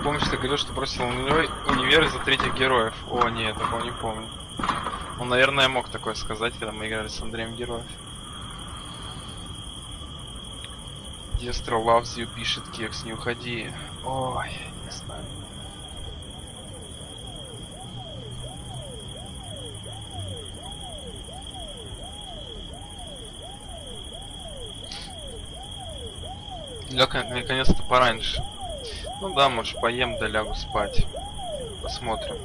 помню, что ты говорил, что бросил универ из-за третьих героев. О, нет, такого не помню. Ну, наверное, я мог такое сказать, когда мы играли с Андреем Героев. Дестро loves you, пишет Кекс, не уходи. Ой, не знаю. Лёг наконец-то пораньше. Ну да, может поем да лягу спать. Посмотрим.